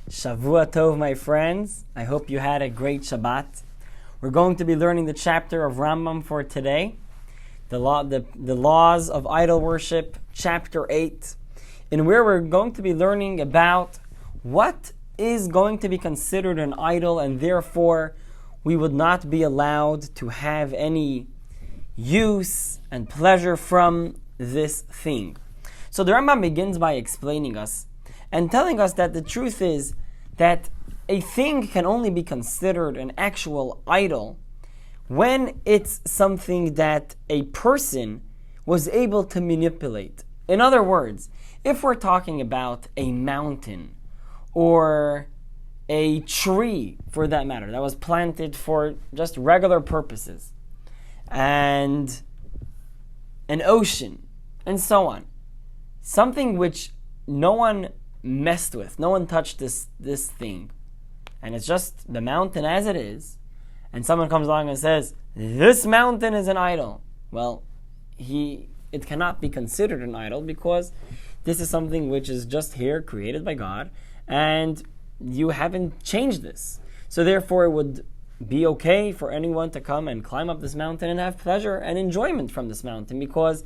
Shavua Tov, my friends. I hope you had a great Shabbat. We're going to be learning the chapter of Rambam for today, the laws of idol worship, chapter 8, in where we're going to be learning about what is going to be considered an idol, and therefore we would not be allowed to have any use and pleasure from this thing. So the Rambam begins by explaining us and telling us that the truth is that a thing can only be considered an actual idol when it's something that a person was able to manipulate. In other words, if we're talking about a mountain or a tree, for that matter, that was planted for just regular purposes, and an ocean, and so on, something which no one messed with, no one touched this thing, and it's just the mountain as it is, and someone comes along and says, this mountain is an idol. Well, it cannot be considered an idol because this is something which is just here, created by God, and you haven't changed this. So therefore it would be okay for anyone to come and climb up this mountain and have pleasure and enjoyment from this mountain, because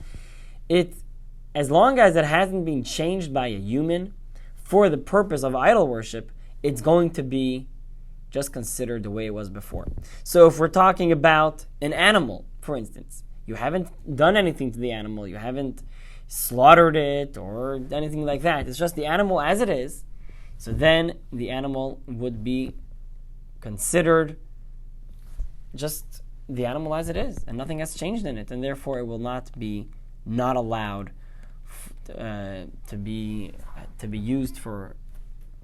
as long as it hasn't been changed by a human for the purpose of idol worship, it's going to be just considered the way it was before. So if we're talking about an animal, for instance, you haven't done anything to the animal, you haven't slaughtered it or anything like that, it's just the animal as it is, so then the animal would be considered just the animal as it is, and nothing has changed in it, and therefore it will not allowed to be used for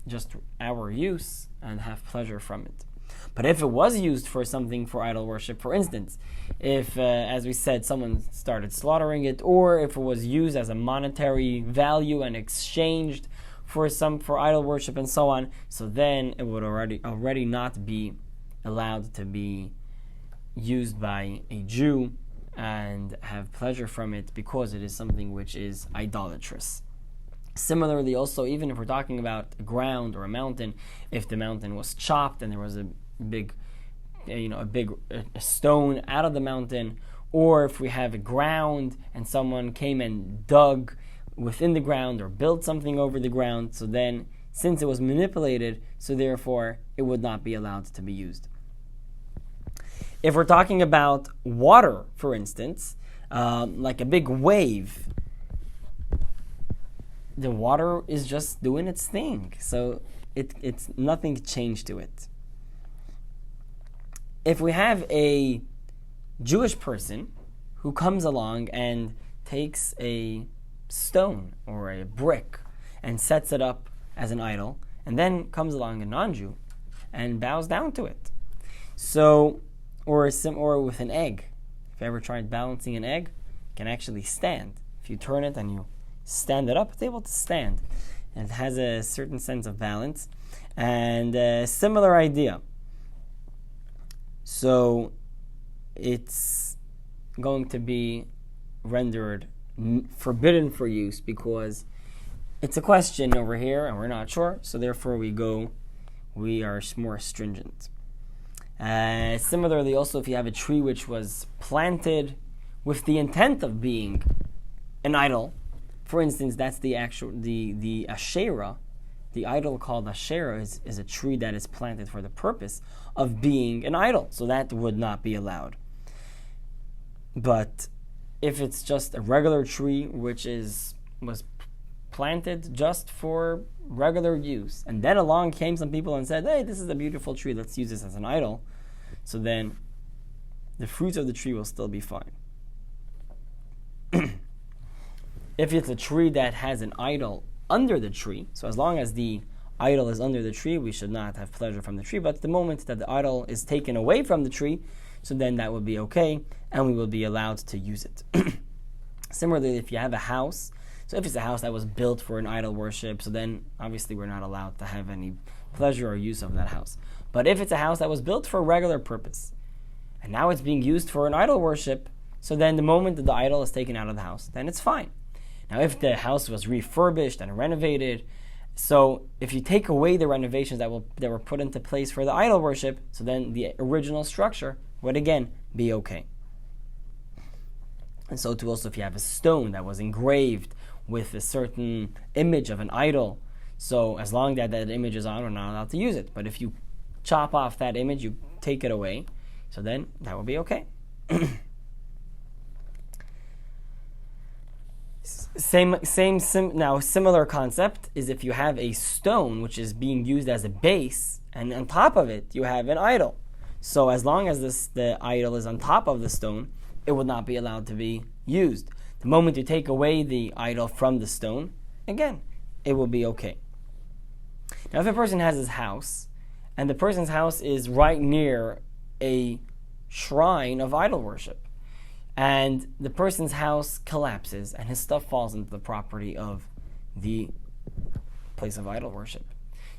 just our use and have pleasure from it. But if it was used for something for idol worship, for instance, if, as we said, someone started slaughtering it, or if it was used as a monetary value and exchanged for idol worship and so on, so then it would already not be allowed to be used by a Jew and have pleasure from it, because it is something which is idolatrous. Similarly, also, even if we're talking about a ground or a mountain, if the mountain was chopped and there was a big stone out of the mountain, or if we have a ground and someone came and dug within the ground or built something over the ground, so then, since it was manipulated, so therefore it would not be allowed to be used. If we're talking about water, for instance, like a big wave, the water is just doing its thing, so it's nothing changed to it. If we have a Jewish person who comes along and takes a stone or a brick and sets it up as an idol, and then comes along a non-Jew and bows down to it, so or with an egg. If you ever tried balancing an egg, it can actually stand. If you turn it and you stand it up, it's able to stand. And it has a certain sense of balance. And a similar idea. So it's going to be rendered forbidden for use because it's a question over here and we're not sure. So therefore we are more stringent. Similarly, also, if you have a tree which was planted with the intent of being an idol, for instance, that's the Asherah, the idol called Asherah is a tree that is planted for the purpose of being an idol, so that would not be allowed. But if it's just a regular tree which was planted just for regular use, and then along came some people and said, hey, this is a beautiful tree, let's use this as an idol, so then the fruit of the tree will still be fine. If it's a tree that has an idol under the tree, so as long as the idol is under the tree, we should not have pleasure from the tree, but the moment that the idol is taken away from the tree, so then that would be okay, and we will be allowed to use it. Similarly, if you have a house, so if it's a house that was built for an idol worship, so then obviously we're not allowed to have any pleasure or use of that house. But if it's a house that was built for a regular purpose, and now it's being used for an idol worship, so then the moment that the idol is taken out of the house, then it's fine. Now if the house was refurbished and renovated, So if you take away the renovations that were put into place for the idol worship, so then the original structure would again be okay. And so too also if you have a stone that was engraved with a certain image of an idol, so as long as that image is on, we're not allowed to use it. But if you chop off that image, you take it away, so then that will be okay. Similar concept is if you have a stone which is being used as a base, and on top of it you have an idol. So as long as the idol is on top of the stone, it would not be allowed to be used. The moment you take away the idol from the stone, again, it will be okay. Now if a person has his house, and the person's house is right near a shrine of idol worship, and the person's house collapses and his stuff falls into the property of the place of idol worship.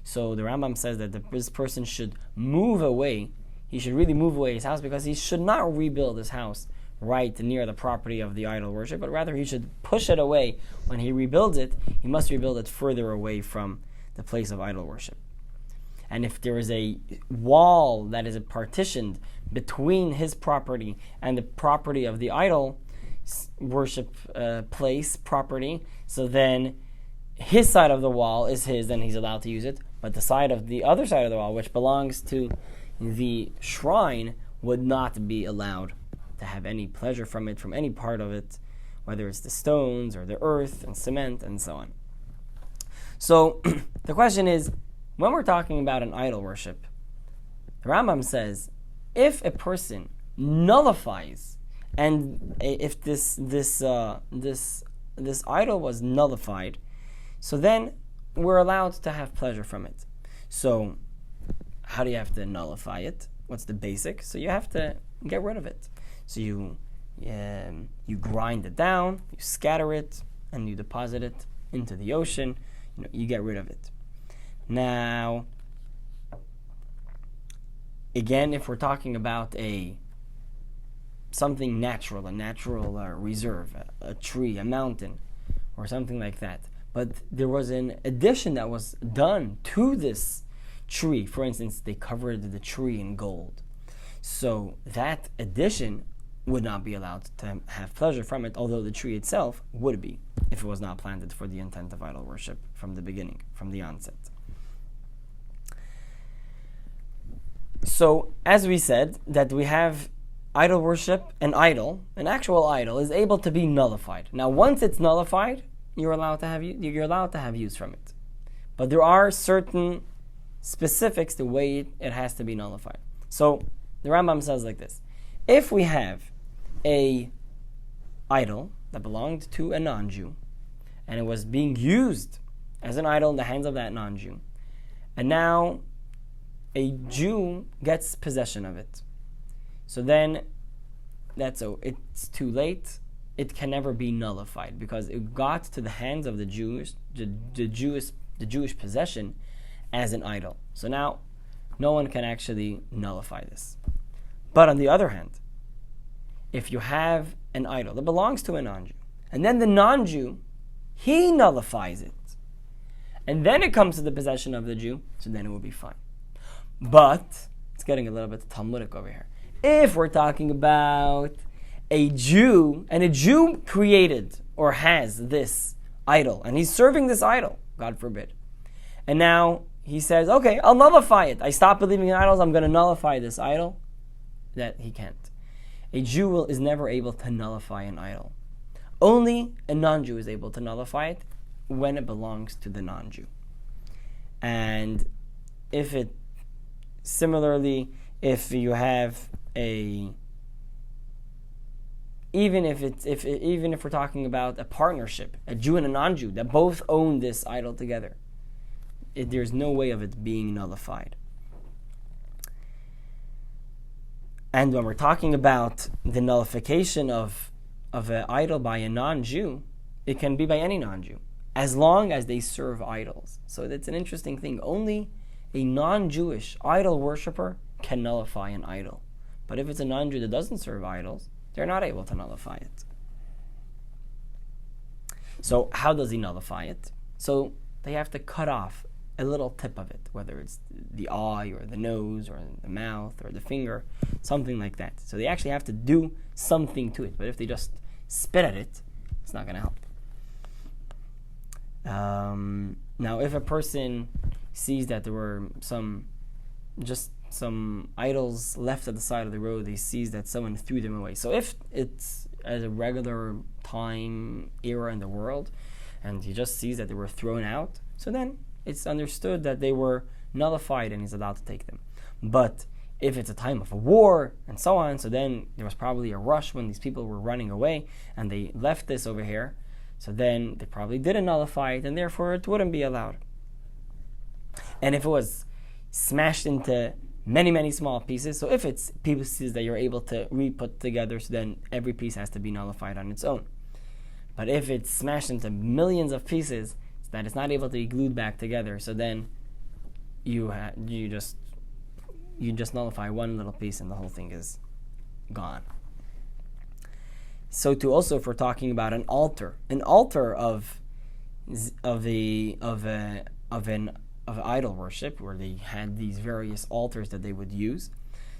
So the Rambam says that this person should move away. He should really move away his house, because he should not rebuild his house right near the property of the idol worship, but rather he should push it away. When he rebuilds it, he must rebuild it further away from the place of idol worship. And if there is a wall that is partitioned between his property and the property of the idol worship place property, so then his side of the wall is his, and he's allowed to use it. But the other side of the wall, which belongs to the shrine, would not be allowed to have any pleasure from it, from any part of it, whether it's the stones or the earth and cement and so on. So the question is, when we're talking about an idol worship, the Rambam says, if a person nullifies, and if this idol was nullified, so then we're allowed to have pleasure from it. So how do you have to nullify it? What's the basic? So you have to get rid of it. So you grind it down, you scatter it, and you deposit it into the ocean. You get rid of it. Now, again, if we're talking about something natural, a natural reserve, a tree, a mountain, or something like that, but there was an addition that was done to this tree. For instance, they covered the tree in gold. So that addition would not be allowed to have pleasure from it, although the tree itself would be, if it was not planted for the intent of idol worship from the beginning, from the onset. So, as we said, that we have idol worship, an actual idol, is able to be nullified. Now, once it's nullified, you're allowed to have use from it. But there are certain specifics the way it has to be nullified. So, the Rambam says like this: if we have a idol that belonged to a non-Jew, and it was being used as an idol in the hands of that non-Jew, and now a Jew gets possession of it, so then it's too late. It can never be nullified, because it got to the hands of the Jewish possession as an idol. So now no one can actually nullify this. But on the other hand, if you have an idol that belongs to a non-Jew, and then the non-Jew, he nullifies it, and then it comes to the possession of the Jew, so then it will be fine. But it's getting a little bit Talmudic over here. If we're talking about a Jew, and a Jew created or has this idol, and he's serving this idol, God forbid, and now he says, okay, I'll nullify it. I stop believing in idols, I'm going to nullify this idol. That he can't. A Jew is never able to nullify an idol. Only a non-Jew is able to nullify it when it belongs to the non-Jew. And if you have even if we're talking about a partnership, a Jew and a non-Jew that both own this idol together, there's no way of it being nullified. And when we're talking about the nullification of an idol by a non-Jew, it can be by any non-Jew, as long as they serve idols. So that's an interesting thing. Only a non-Jewish idol worshiper can nullify an idol. But if it's a non-Jew that doesn't serve idols, they're not able to nullify it. So how does he nullify it? So they have to cut off a little tip of it, whether it's the eye or the nose or the mouth or the finger, something like that. So they actually have to do something to it. But if they just spit at it, it's not going to help. Now, if a person sees that there were some idols left at the side of the road, he sees that someone threw them away. So if it's at a regular time era in the world, and he just sees that they were thrown out, so then it's understood that they were nullified and he's allowed to take them. But if it's a time of a war and so on, so then there was probably a rush when these people were running away and they left this over here, so then they probably didn't nullify it and therefore it wouldn't be allowed. And if it was smashed into many, many small pieces, so if it's pieces that you're able to re-put together, so then every piece has to be nullified on its own. But if it's smashed into millions of pieces that it's not able to be glued back together, so then you just nullify one little piece and the whole thing is gone. So too, also, if we're talking about an altar of idol worship, where they had these various altars that they would use,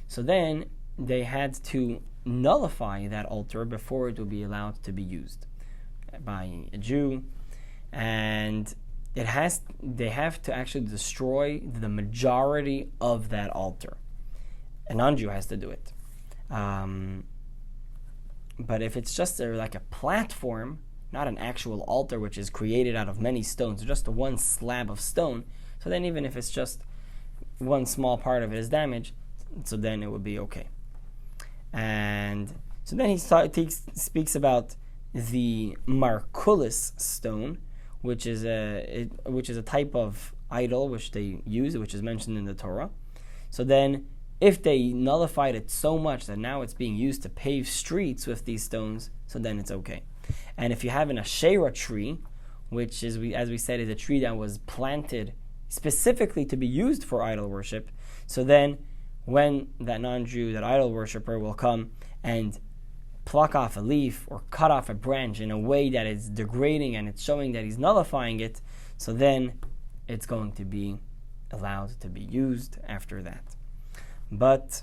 so then they had to nullify that altar before it would be allowed to be used by a Jew, and they have to actually destroy the majority of that altar. A non-Jew has to do it. But if it's just like a platform, not an actual altar which is created out of many stones, just one slab of stone, so then even if it's just one small part of it is damaged, so then it would be okay. And so then he speaks about the Markulis stone, which is a type of idol which they use, which is mentioned in the Torah. So then, if they nullified it so much that now it's being used to pave streets with these stones, so then it's okay. And if you have an Asherah tree, which is, as we said, is a tree that was planted specifically to be used for idol worship, so then when that non-Jew, that idol worshiper, will come and pluck off a leaf or cut off a branch in a way that is degrading and it's showing that he's nullifying it, so then it's going to be allowed to be used after that. But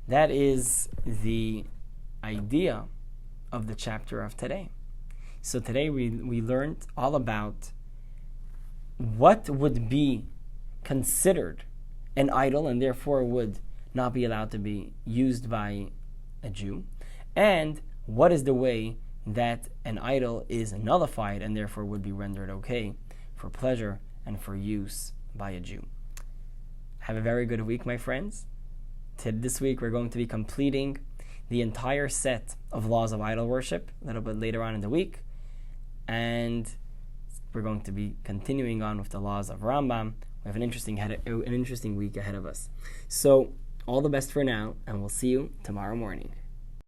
that is the idea of the chapter of today. So today we learned all about what would be considered an idol and therefore would not be allowed to be used by a Jew, and what is the way that an idol is nullified and therefore would be rendered okay for pleasure and for use by a Jew. Have a very good week, my friends. This week we're going to be completing the entire set of laws of idol worship a little bit later on in the week, and we're going to be continuing on with the laws of Rambam. We have an interesting week ahead of us. So all the best for now, and we'll see you tomorrow morning.